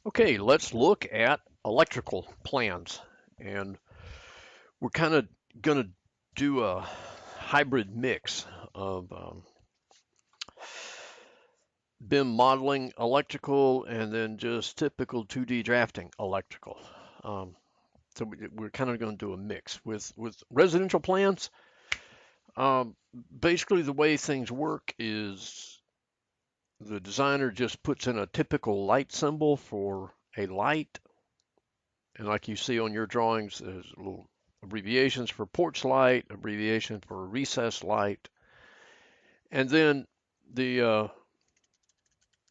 Okay, let's look at electrical plans. And we're kind of going to do a hybrid mix of BIM modeling electrical and then just typical 2D drafting electrical. Um, we're kind of going to do a mix with residential plans. Um, Basically, the way things work is the designer just puts in a typical light symbol for a light. And like you see on your drawings, there's little abbreviations for porch light, abbreviation for recessed light, and then the uh,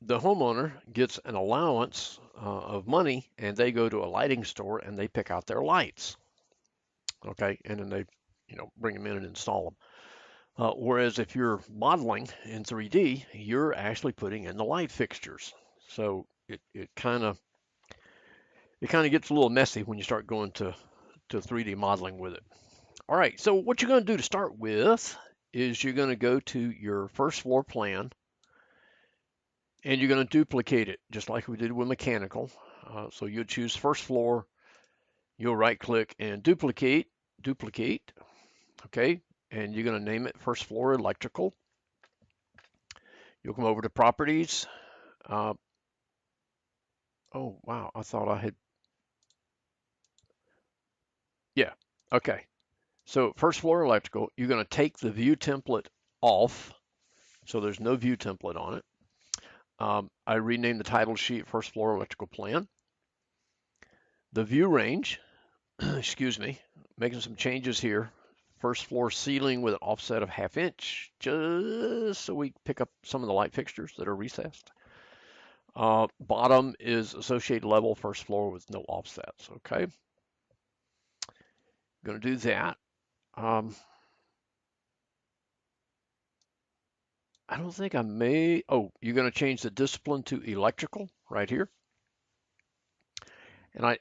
the homeowner gets an allowance of money, and they go to a lighting store and they pick out their lights. Okay, and then they, bring them in and install them. Whereas if you're modeling in 3D, you're actually putting in the light fixtures. So it kind of gets a little messy when you start going to 3D modeling with it. All right, so what you're going to do to start with is you're going to go to your first floor plan and you're going to duplicate it just like we did with mechanical. So you'll choose first floor, you'll right click and duplicate, okay, and you're going to name it first floor electrical. You'll come over to properties. Uh, oh, wow, I thought I had, yeah, okay. So first floor electrical, you're going to take the view template off. So there's no view template on it. I renamed the title sheet first floor electrical plan. The view range, excuse me, making some changes here. First floor ceiling with an offset of 1/2 inch, just so we pick up some of the light fixtures that are recessed. Bottom is associated level, first floor with no offsets. Okay, going to do that. Um, I don't think I may. Oh, you're going to change the discipline to electrical right here. And I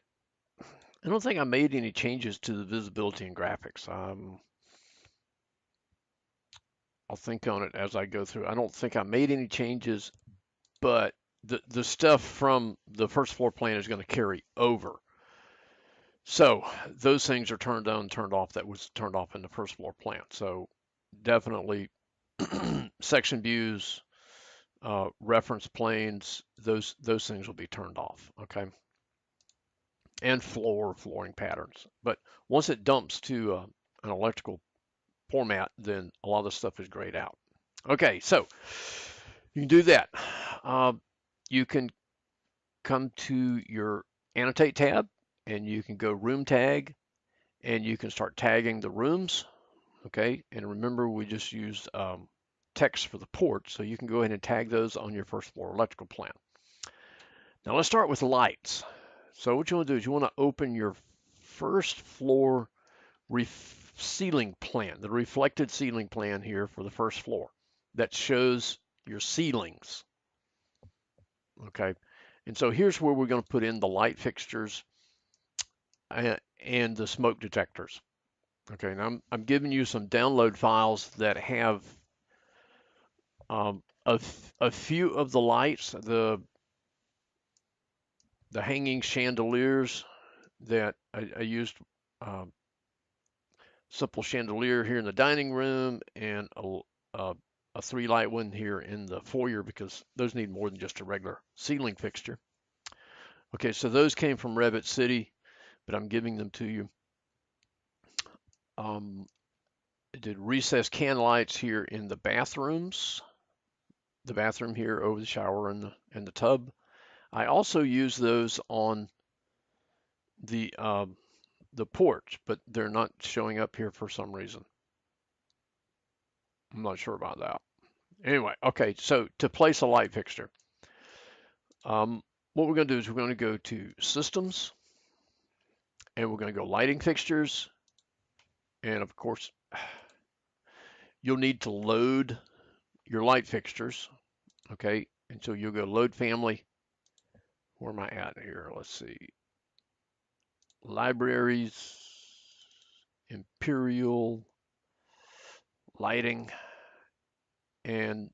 don't think I made any changes to the visibility and graphics. I'll think on it as I go through. I don't think I made any changes, but the stuff from the first floor plan is going to carry over. So those things are turned on, turned off. That was turned off in the first floor plan. So definitely section views, reference planes, those things will be turned off. Okay, and flooring patterns. But once it dumps to an electrical format, then a lot of the stuff is grayed out. Okay, so you can do that. Uh, you can come to your annotate tab and you can go room tag and you can start tagging the rooms. Okay, and remember we just used text for the port, so you can go ahead and tag those on your first floor electrical plan. Now let's start with lights. So what you want to do is you want to open your first floor ceiling plan, the reflected ceiling plan here for the first floor that shows your ceilings. Okay, and so here's where we're going to put in the light fixtures and the smoke detectors. Okay, now I'm giving you some download files that have a few of the lights, the hanging chandeliers that I used. Simple chandelier here in the dining room and a 3 light one here in the foyer because those need more than just a regular ceiling fixture. Okay, so those came from Revit City, but I'm giving them to you. I did recessed can lights here in the bathrooms, the bathroom here over the shower and the tub. I also use those on the porch, but they're not showing up here for some reason. I'm not sure about that. Anyway, okay, so to place a light fixture, what we're going to do is we're going to go to Systems, and we're going to go Lighting Fixtures, and of course, you'll need to load your light fixtures, okay? And so you'll go Load Family. Where am I at here? Let's see. Libraries, Imperial, Lighting, and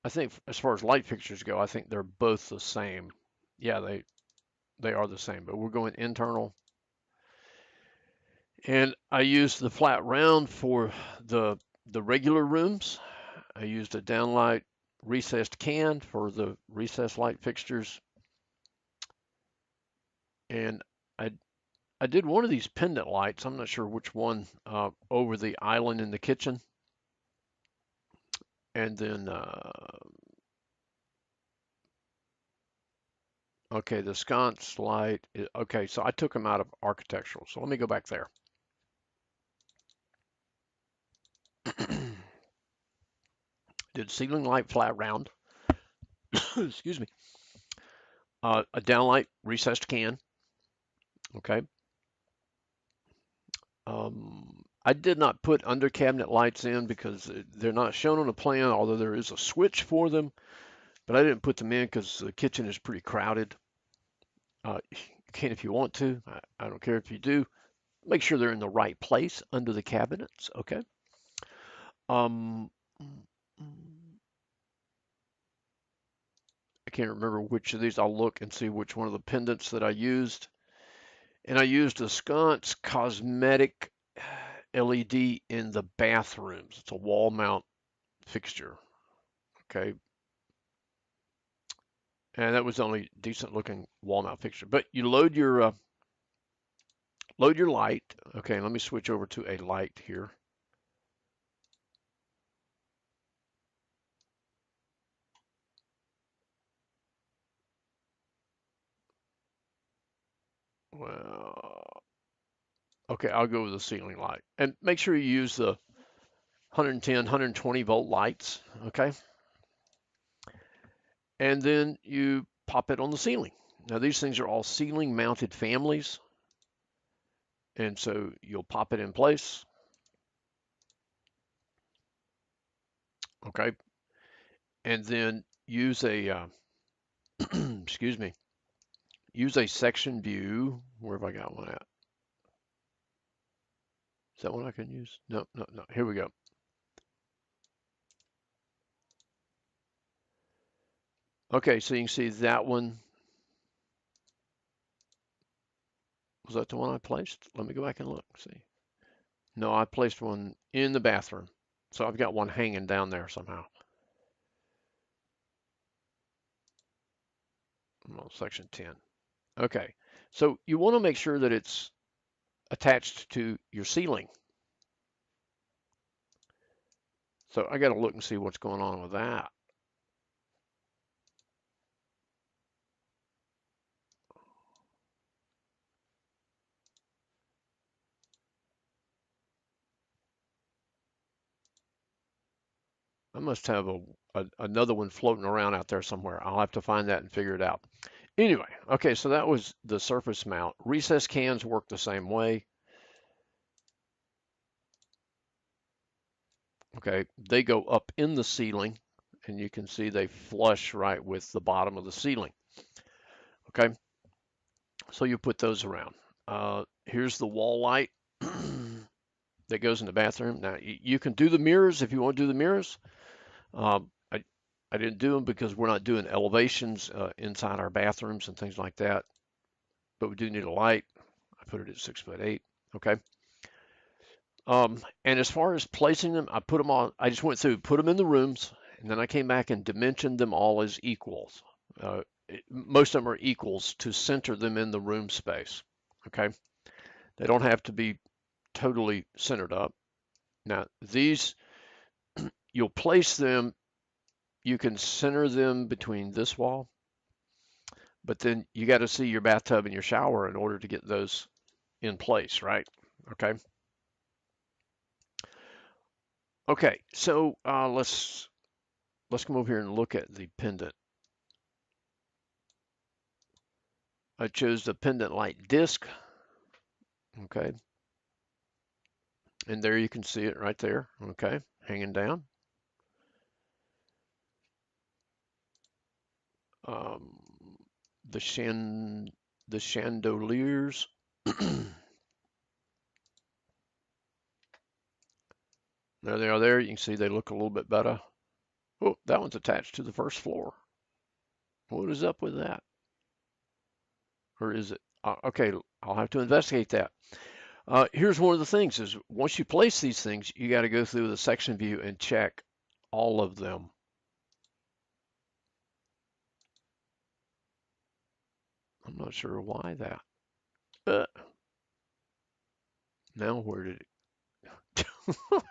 I think as far as light fixtures go, I think they're both the same. Yeah, they are the same, but we're going internal. And I used the flat round for the the regular rooms. I used a downlight recessed can for the recessed light fixtures. And I I did one of these pendant lights. I'm not sure which one over the island in the kitchen. And then okay, the sconce light. Okay, so I took them out of architectural. So let me go back there. Did ceiling light flat round. Excuse me. A downlight recessed can. Okay. I did not put under cabinet lights in because they're not shown on the plan, although there is a switch for them. But I didn't put them in because the kitchen is pretty crowded. You can if you want to. I don't care if you do. Make sure they're in the right place under the cabinets. Okay. Um, I can't remember which of these. I'll look and see which one of the pendants that I used. And I used a sconce cosmetic LED in the bathrooms. It's a wall mount fixture. Okay. And that was only decent looking wall mount fixture. But you load your light. Okay, let me switch over to a light here. Well, okay, I'll go with the ceiling light. And make sure you use the 110, 120 volt lights. Okay. And then you pop it on the ceiling. Now these things are all ceiling mounted families. And so you'll pop it in place. Okay. And then use a, excuse me, use a section view. Where have I got one at? Is that one I can use? No, no, no. Here we go. Okay, so you can see that one. Was that the one I placed? Let me go back and look. See. No, I placed one in the bathroom. So I've got one hanging down there somehow. Well, section 10. Okay. So you want to make sure that it's attached to your ceiling. So I got to look and see what's going on with that. I must have another one floating around out there somewhere. I'll have to find that and figure it out. Anyway, okay, so that was the surface mount. Recessed cans work the same way. Okay, they go up in the ceiling, and you can see they flush right with the bottom of the ceiling. Okay, so you put those around. Here's the wall light that goes in the bathroom. Now you can do the mirrors if you want to do the mirrors. I didn't do them because we're not doing elevations inside our bathrooms and things like that. But we do need a light. I put it at 6'8". Okay. And as far as placing them, I put them on. I just went through, put them in the rooms, and then I came back and dimensioned them all as equals. Most of them are equals to center them in the room space. Okay. They don't have to be totally centered up. Now, these, you'll place them, you can center them between this wall, but then you got to see your bathtub and your shower in order to get those in place, right? Okay. Okay, so let's come over here and look at the pendant. I chose the pendant light disc. Okay, and there you can see it right there. Okay, hanging down. Um, the the chandeliers. There they are. There you can see they look a little bit better. Oh, that one's attached to the first floor. What is up with that? Or is it? Okay, I'll have to investigate that. Here's one of the things is once you place these things, you got to go through the section view and check all of them. I'm not sure why that. Uh, now where did it?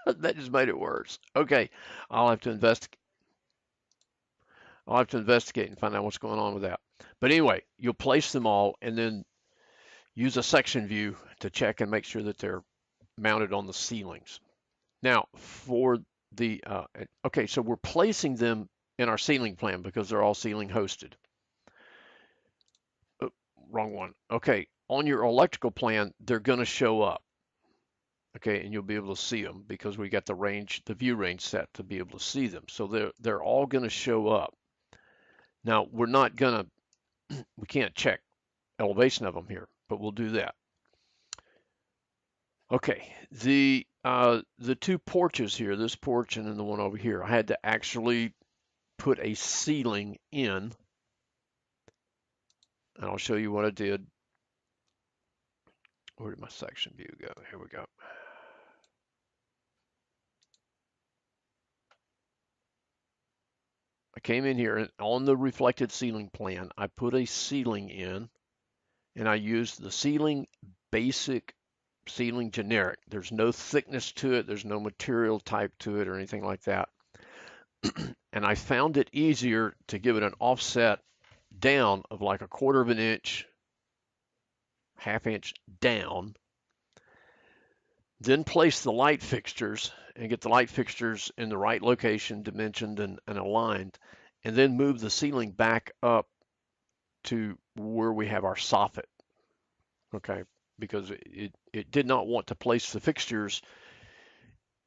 That just made it worse. Okay, I'll have to investigate. I'll have to investigate and find out what's going on with that. But anyway, you'll place them all and then use a section view to check and make sure that they're mounted on the ceilings. Now, for the, okay, so we're placing them in our ceiling plan because they're all ceiling hosted. Oh, wrong one. Okay, on your electrical plan, they're going to show up. Okay, and you'll be able to see them because we got the range, the view range set to be able to see them. So they're all going to show up. Now, we're not going to, we can't check elevation of them here, but we'll do that. Okay, the two porches here, this porch and then the one over here, I had to actually put a ceiling in, and I'll show you what I did. Where did my section view go? Here we go. I came in here and on the reflected ceiling plan, I put a ceiling in and I used the ceiling basic ceiling generic. There's no thickness to it. There's no material type to it or anything like that. And I found it easier to give it an offset down of like a quarter of an inch, half inch down, then place the light fixtures and get the light fixtures in the right location, dimensioned and aligned, and then move the ceiling back up to where we have our soffit. Okay, because it did not want to place the fixtures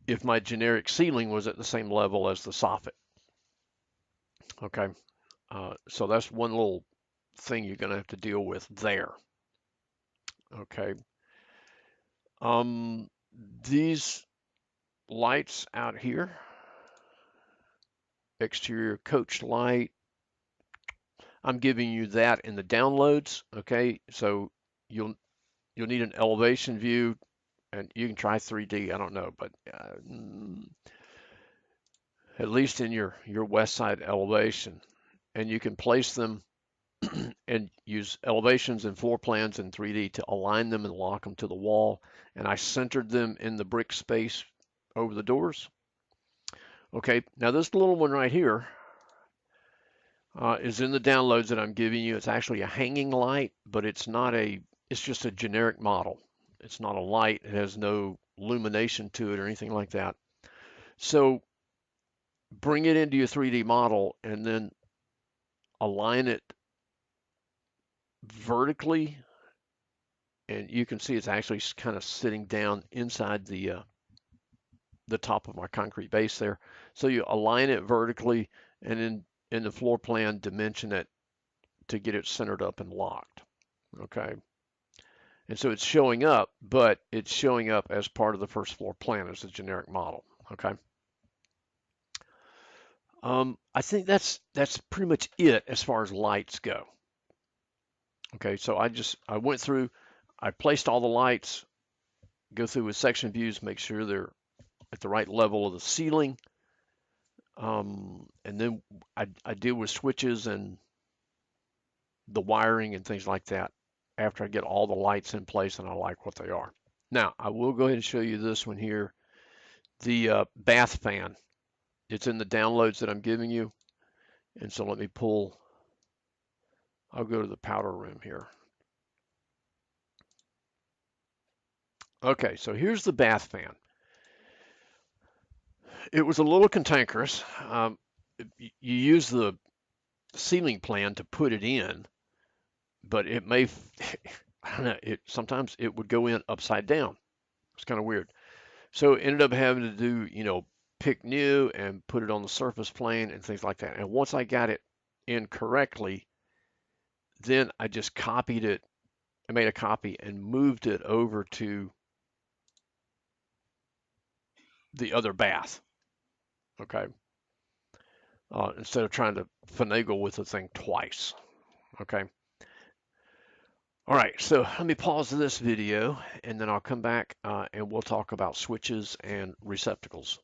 if my generic ceiling was at the same level as the soffit. Okay, so that's one little thing you're going to have to deal with there. Okay, um, these lights out here, exterior coach light, I'm giving you that in the downloads. Okay, so you'll need an elevation view, and you can try 3D. I don't know, but at least in your west side elevation, and you can place them and use elevations and floor plans in 3D to align them and lock them to the wall. And I centered them in the brick space over the doors. Okay, now this little one right here is in the downloads that I'm giving you. It's actually a hanging light, but it's not it's just a generic model. It's not a light. It has no illumination to it or anything like that. So bring it into your 3D model and then align it vertically. And you can see it's actually kind of sitting down inside the top of my concrete base there. So you align it vertically and then in the floor plan dimension it to get it centered up and locked. Okay. And so it's showing up, but it's showing up as part of the first floor plan as a generic model. Okay. I think that's pretty much it as far as lights go. Okay, so I went through, I placed all the lights, go through with section views, make sure they're at the right level of the ceiling, and then I deal with switches and the wiring and things like that after I get all the lights in place and I like what they are. Now I will go ahead and show you this one here, the bath fan. It's in the downloads that I'm giving you, and so let me pull. I'll go to the powder room here. Okay, so here's the bath fan. It was a little cantankerous. You use the ceiling plan to put it in, but it may, I don't know, sometimes it would go in upside down. It's kind of weird. So ended up having to do, pick new and put it on the surface plane and things like that. And once I got it in correctly, then I just copied it. I made a copy and moved it over to the other bath. Okay. instead of trying to finagle with the thing twice. Okay. All right, so let me pause this video and then I'll come back and we'll talk about switches and receptacles.